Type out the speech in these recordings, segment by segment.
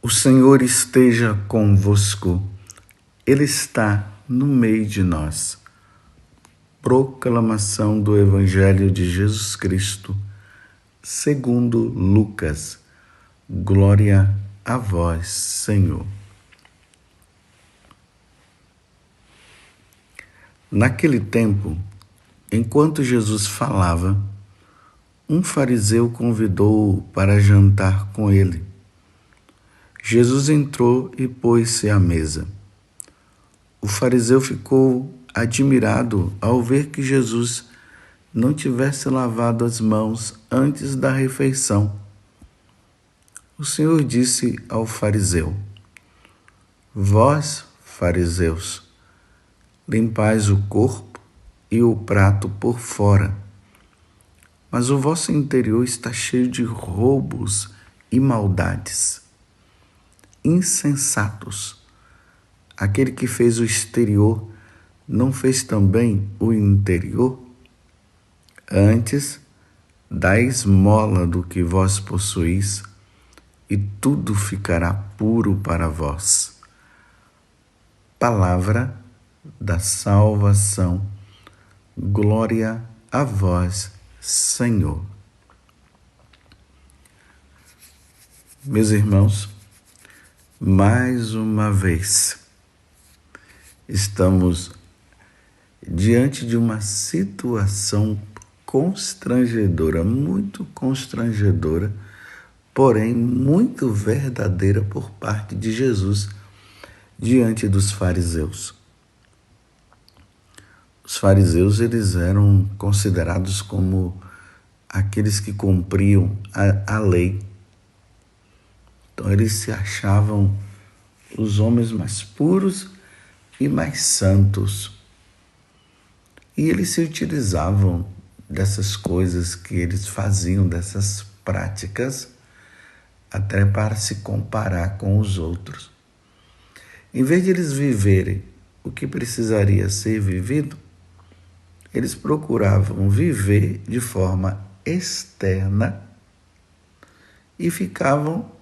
O Senhor esteja convosco, Ele está no meio de nós. Proclamação do Evangelho de Jesus Cristo, segundo Lucas. Glória a vós, Senhor. Naquele tempo, enquanto Jesus falava, um fariseu convidou-o para jantar com ele. Jesus entrou e pôs-se à mesa. O fariseu ficou admirado ao ver que Jesus não tivesse lavado as mãos antes da refeição. O Senhor disse ao fariseu: Vós, fariseus, limpais o corpo e o prato por fora, mas o vosso interior está cheio de roubos e maldades. Insensatos! Aquele que fez o exterior não fez também o interior? Antes, dai esmola do que vós possuís, e tudo ficará puro para vós. Palavra da salvação. Glória a vós, Senhor. Meus irmãos, mais uma vez, estamos diante de uma situação constrangedora, muito constrangedora, porém muito verdadeira por parte de Jesus diante dos fariseus. Os fariseus, eles eram considerados como aqueles que cumpriam a lei. Então, eles se achavam os homens mais puros e mais santos. E eles se utilizavam dessas coisas que eles faziam, dessas práticas, até para se comparar com os outros. Em vez de eles viverem o que precisaria ser vivido, eles procuravam viver de forma externa e ficavam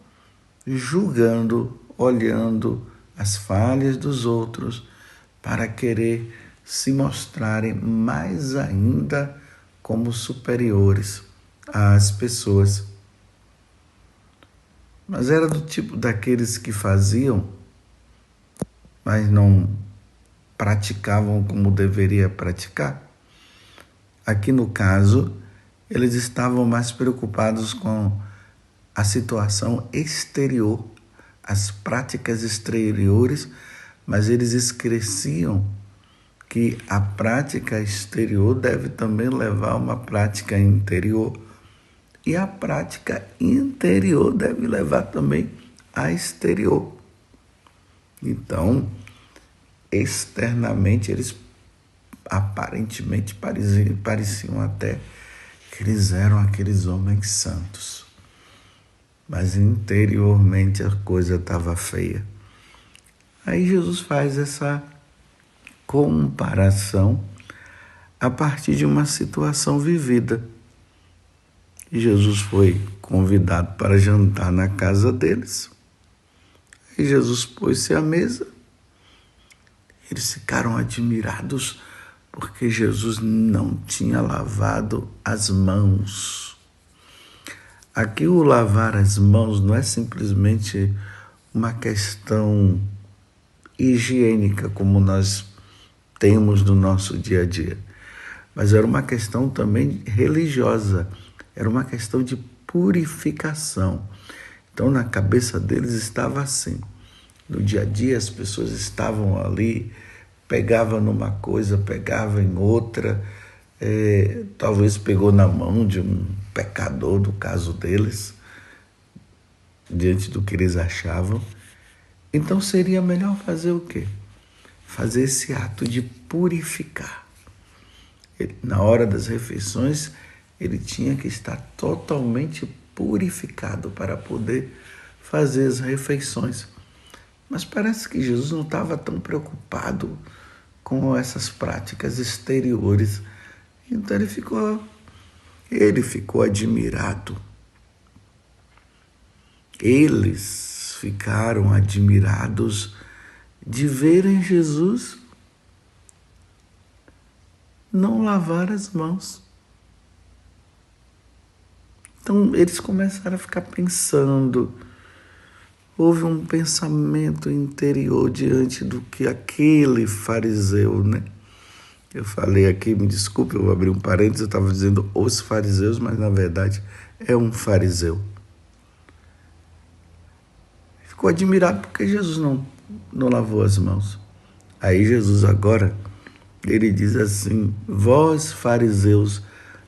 julgando, olhando as falhas dos outros para querer se mostrarem mais ainda como superiores às pessoas. Mas era do tipo daqueles que faziam, mas não praticavam como deveria praticar. Aqui no caso, eles estavam mais preocupados com a situação exterior, as práticas exteriores, mas eles esqueciam que a prática exterior deve também levar a uma prática interior. E a prática interior deve levar também a exterior. Então, externamente, eles aparentemente pareciam até que eles eram aqueles homens santos. Mas interiormente a coisa estava feia. Aí Jesus faz essa comparação a partir de uma situação vivida. E Jesus foi convidado para jantar na casa deles. E Jesus pôs-se à mesa. Eles ficaram admirados porque Jesus não tinha lavado as mãos. Aqui o lavar as mãos não é simplesmente uma questão higiênica como nós temos no nosso dia a dia, mas era uma questão também religiosa, era uma questão de purificação. Então na cabeça deles estava assim, no dia a dia as pessoas estavam ali, pegavam numa coisa, pegavam em outra, talvez pegou na mão de um pecador, do caso deles, diante do que eles achavam. Então seria melhor fazer o quê? Fazer esse ato de purificar. Na hora das refeições, ele tinha que estar totalmente purificado para poder fazer as refeições. Mas parece que Jesus não estava tão preocupado com essas práticas exteriores. Então ele ficou admirado. Eles, ficaram admirados de verem Jesus não lavar as mãos. Então eles começaram a ficar pensando. Houve um pensamento interior diante do que aquele fariseu, né? Eu falei aqui, me desculpe, eu vou abrir um parênteses, eu estava dizendo os fariseus, mas na verdade é um fariseu. Ficou admirado porque Jesus não lavou as mãos. Aí Jesus agora, ele diz assim, vós fariseus,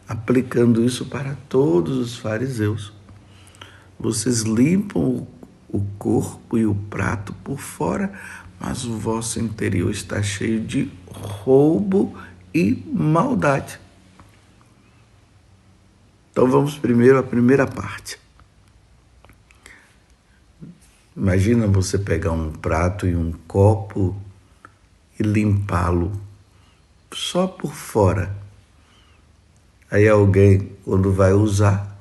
aplicando isso para todos os fariseus, vocês limpam o corpo e o prato por fora, mas o vosso interior está cheio de roubo e maldade. Então vamos primeiro à primeira parte. Imagina você pegar um prato e um copo e limpá-lo só por fora. Aí alguém, quando vai usar,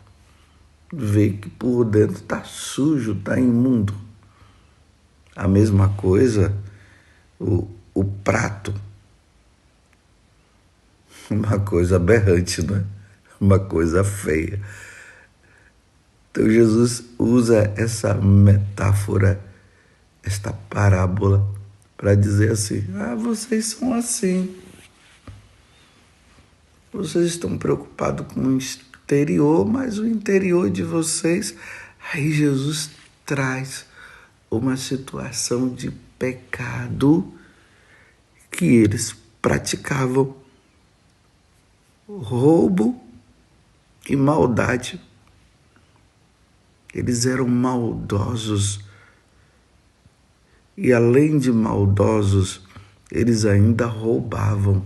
vê que por dentro está sujo, está imundo. A mesma coisa, o prato. Uma coisa aberrante, não é? Uma coisa feia. Então Jesus usa essa metáfora, esta parábola, para dizer assim, vocês são assim. Vocês estão preocupados com o exterior, mas o interior de vocês... Aí Jesus traz uma situação de pecado que eles praticavam. Roubo e maldade. Eles eram maldosos. E além de maldosos, eles ainda roubavam.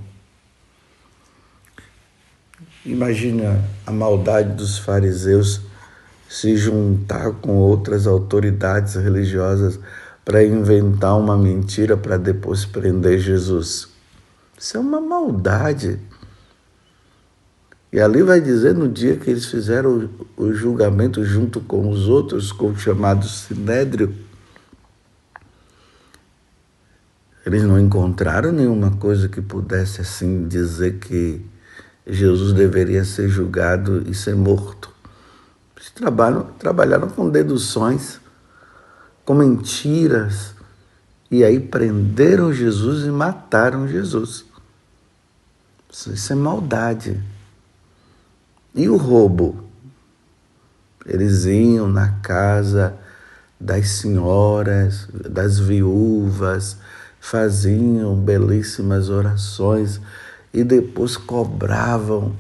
Imagina a maldade dos fariseus se juntar com outras autoridades religiosas para inventar uma mentira para depois prender Jesus. Isso é uma maldade. E ali vai dizer, no dia que eles fizeram o julgamento junto com os outros, com o chamado Sinédrio, eles não encontraram nenhuma coisa que pudesse assim dizer que Jesus deveria ser julgado e ser morto. Eles trabalharam com deduções, com mentiras, e aí prenderam Jesus e mataram Jesus. Isso é maldade. E o roubo? Eles iam na casa das senhoras, das viúvas, faziam belíssimas orações e depois cobravam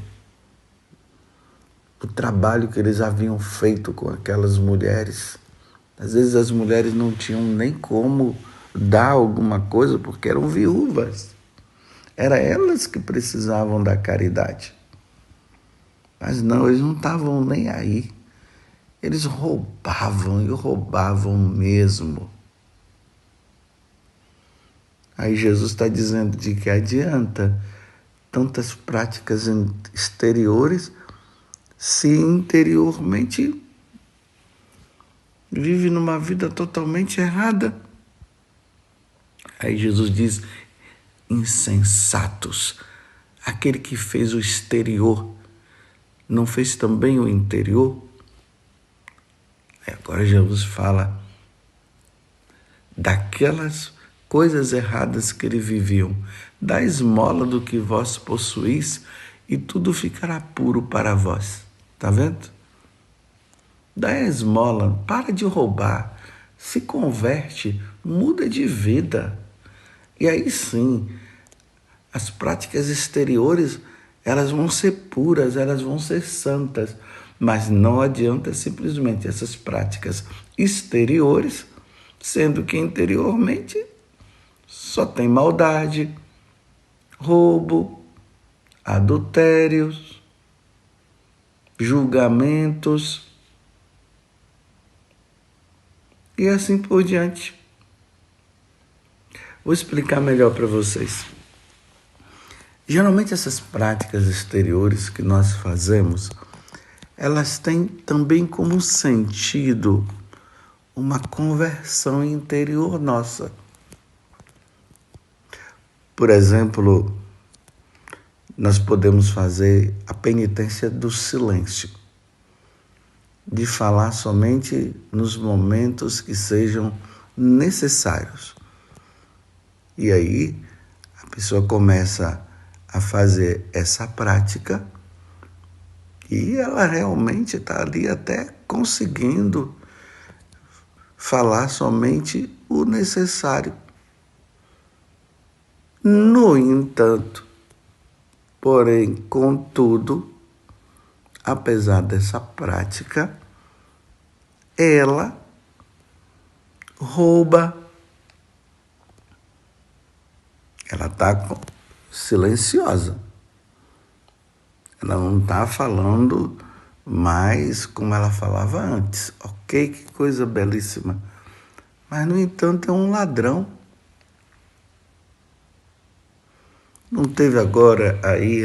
o trabalho que eles haviam feito com aquelas mulheres. Às vezes as mulheres não tinham nem como dar alguma coisa porque eram viúvas. Eram elas que precisavam da caridade. Mas não, eles não estavam nem aí. Eles roubavam e roubavam mesmo. Aí Jesus está dizendo de que adianta tantas práticas exteriores se interiormente vive numa vida totalmente errada. Aí Jesus diz, insensatos, aquele que fez o exterior não fez também o interior? Agora Jesus fala daquelas coisas erradas que ele viviam. Dá esmola do que vós possuís e tudo ficará puro para vós. Está vendo? Dá esmola, para de roubar, se converte, muda de vida. E aí sim, as práticas exteriores, elas vão ser puras, elas vão ser santas, mas não adianta simplesmente essas práticas exteriores, sendo que interiormente só tem maldade, roubo, adultérios, julgamentos e assim por diante. Vou explicar melhor para vocês. Geralmente essas práticas exteriores que nós fazemos, elas têm também como sentido uma conversão interior nossa. Por exemplo, nós podemos fazer a penitência do silêncio, de falar somente nos momentos que sejam necessários. E aí a pessoa começa a fazer essa prática e ela realmente está ali até conseguindo falar somente o necessário. No entanto, porém, contudo, apesar dessa prática, ela rouba. Ela está silenciosa. Ela não está falando mais como ela falava antes. Ok, que coisa belíssima. Mas, no entanto, é um ladrão. Não teve agora aí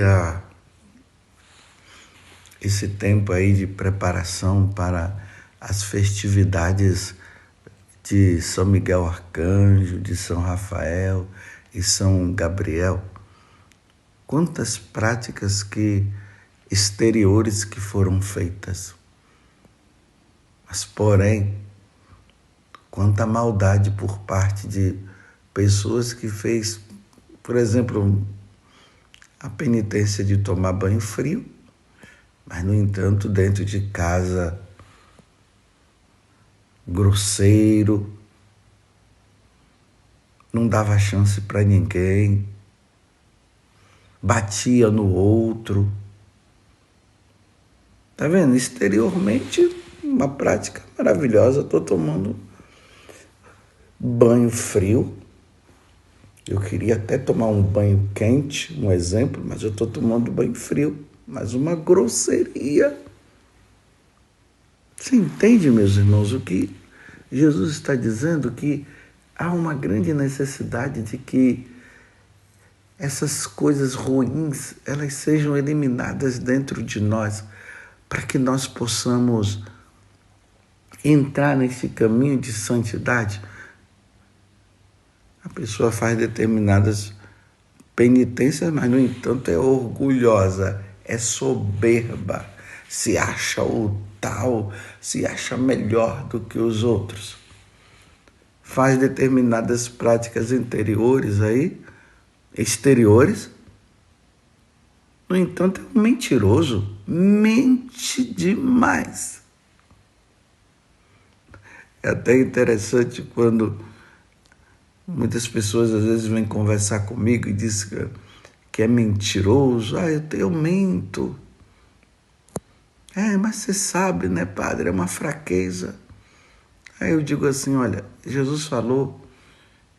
esse tempo aí de preparação para as festividades de São Miguel Arcanjo, de São Rafael e São Gabriel? Quantas práticas exteriores que foram feitas. Mas, porém, quanta maldade por parte de pessoas que fez, por exemplo, a penitência de tomar banho frio, mas, no entanto, dentro de casa, grosseiro, não dava chance para ninguém, batia no outro. Tá vendo? Exteriormente, uma prática maravilhosa. Estou tomando banho frio. Eu queria até tomar um banho quente, um exemplo, mas eu estou tomando banho frio. Mas uma grosseria. Você entende, meus irmãos, o que Jesus está dizendo? Que há uma grande necessidade de que essas coisas ruins, elas sejam eliminadas dentro de nós, para que nós possamos entrar nesse caminho de santidade. A pessoa faz determinadas penitências, mas, no entanto, é orgulhosa, é soberba, se acha o tal, se acha melhor do que os outros. Faz determinadas práticas exteriores, no entanto, é um mentiroso, mente demais. É até interessante quando muitas pessoas às vezes vêm conversar comigo e dizem que é mentiroso. Eu minto. Mas você sabe, né, padre? É uma fraqueza. Aí eu digo assim, olha, Jesus falou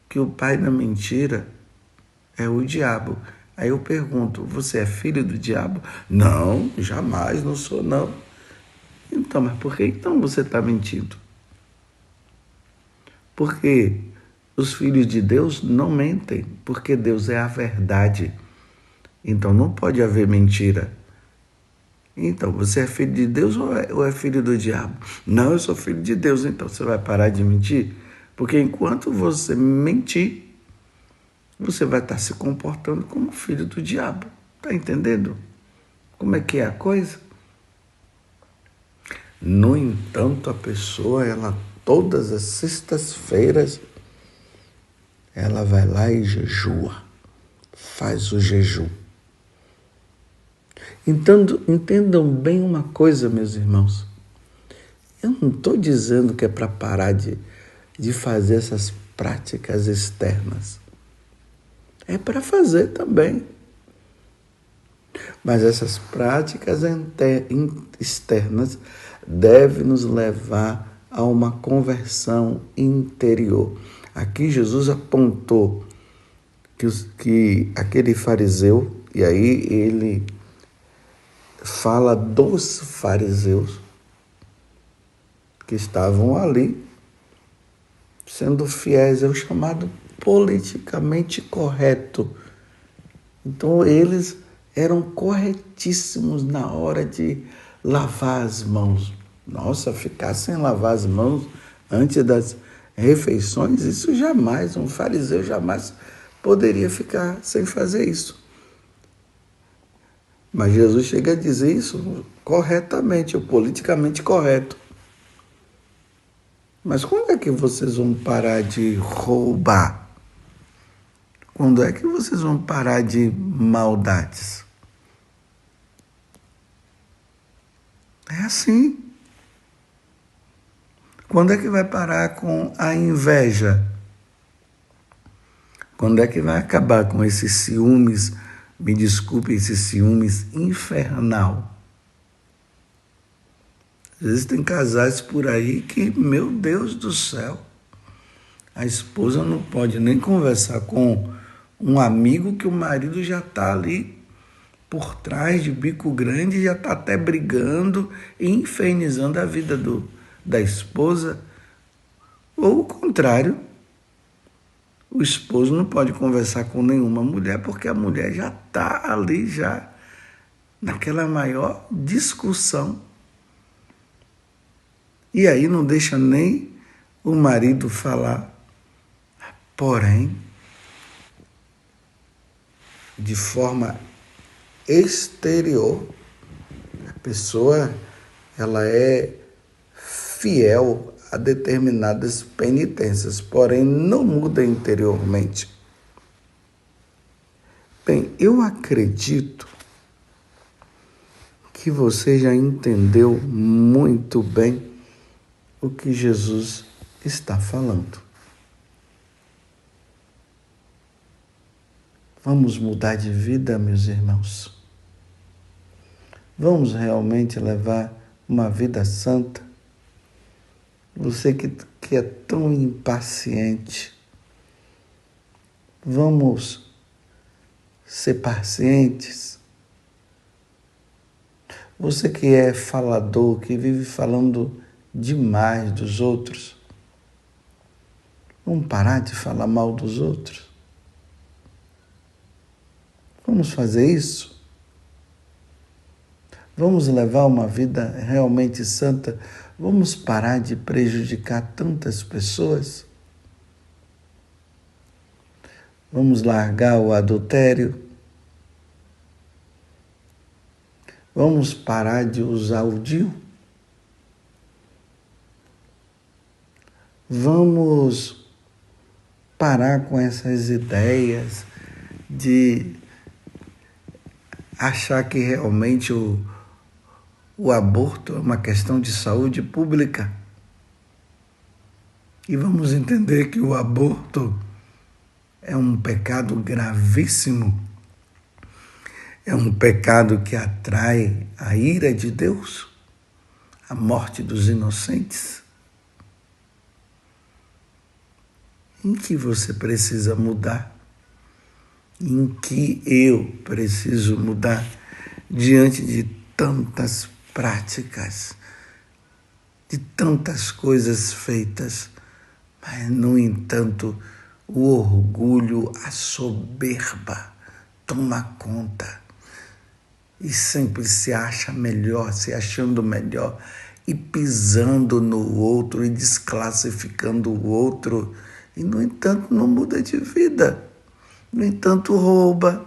que o pai da mentira é o diabo. Aí eu pergunto, você é filho do diabo? Não, jamais, não sou não. Então, mas por que então você está mentindo? Porque os filhos de Deus não mentem, porque Deus é a verdade. Então não pode haver mentira. Então, você é filho de Deus ou é filho do diabo? Não, eu sou filho de Deus. Então você vai parar de mentir? Porque enquanto você mentir, você vai estar se comportando como filho do diabo. Está entendendo como é que é a coisa? No entanto, a pessoa, todas as sextas-feiras, ela vai lá e jejua, faz o jejum. Entendam bem uma coisa, meus irmãos. Eu não estou dizendo que é para parar de fazer essas práticas externas. É para fazer também. Mas essas práticas externas devem nos levar a uma conversão interior. Aqui Jesus apontou que aquele fariseu, e aí ele fala dos fariseus que estavam ali sendo fiéis ao chamado politicamente correto. Então eles eram corretíssimos na hora de lavar as mãos. Nossa, ficar sem lavar as mãos antes das refeições, isso jamais, um fariseu jamais poderia ficar sem fazer isso. Mas Jesus chega a dizer isso corretamente, ou politicamente correto. Mas quando é que vocês vão parar de roubar? Quando é que vocês vão parar de maldades? É assim. Quando é que vai parar com a inveja? Quando é que vai acabar com esses ciúmes, me desculpe, esses ciúmes infernal? Às vezes tem casais por aí que, meu Deus do céu, a esposa não pode nem conversar com um amigo que o marido já está ali por trás de bico grande, já está até brigando e infernizando a vida da esposa. Ou o contrário, o esposo não pode conversar com nenhuma mulher porque a mulher já está ali já naquela maior discussão. E aí não deixa nem o marido falar. Porém, de forma exterior, a pessoa ela é fiel a determinadas penitências, porém não muda interiormente. Bem, eu acredito que você já entendeu muito bem o que Jesus está falando. Vamos mudar de vida, meus irmãos. Vamos realmente levar uma vida santa. Você que é tão impaciente, vamos ser pacientes. Você que é falador, que vive falando demais dos outros, vamos parar de falar mal dos outros. Vamos fazer isso? Vamos levar uma vida realmente santa? Vamos parar de prejudicar tantas pessoas? Vamos largar o adultério? Vamos parar de usar o DIU? Vamos parar com essas ideias de achar que realmente o aborto é uma questão de saúde pública. E vamos entender que o aborto é um pecado gravíssimo. É um pecado que atrai a ira de Deus, a morte dos inocentes. Em que você precisa mudar? Em que eu preciso mudar diante de tantas práticas, de tantas coisas feitas, mas, no entanto, o orgulho, a soberba toma conta e sempre se acha melhor, se achando melhor e pisando no outro e desclassificando o outro e, no entanto, não muda de vida. No entanto, rouba.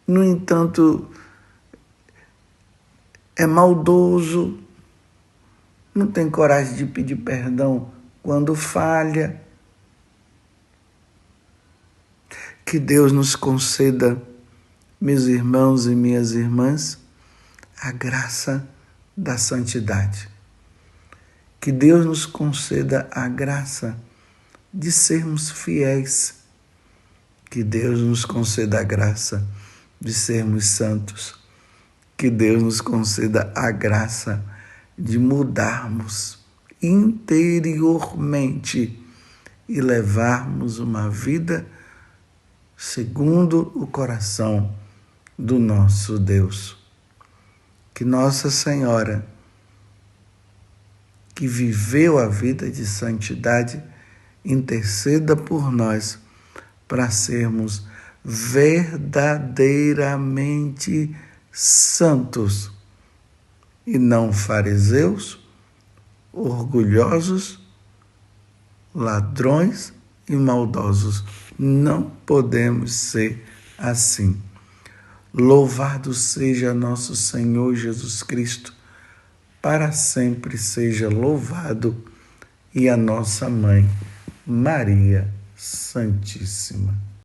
No entanto, é maldoso. Não tem coragem de pedir perdão quando falha. Que Deus nos conceda, meus irmãos e minhas irmãs, a graça da santidade. Que Deus nos conceda a graça de sermos fiéis. Que Deus nos conceda a graça de sermos santos. Que Deus nos conceda a graça de mudarmos interiormente e levarmos uma vida segundo o coração do nosso Deus. Que Nossa Senhora, que viveu a vida de santidade, interceda por nós para sermos verdadeiramente santos e não fariseus orgulhosos, ladrões e maldosos. Não podemos ser assim. Louvado seja nosso Senhor Jesus Cristo, para sempre seja louvado, e a nossa Mãe, Maria Santíssima.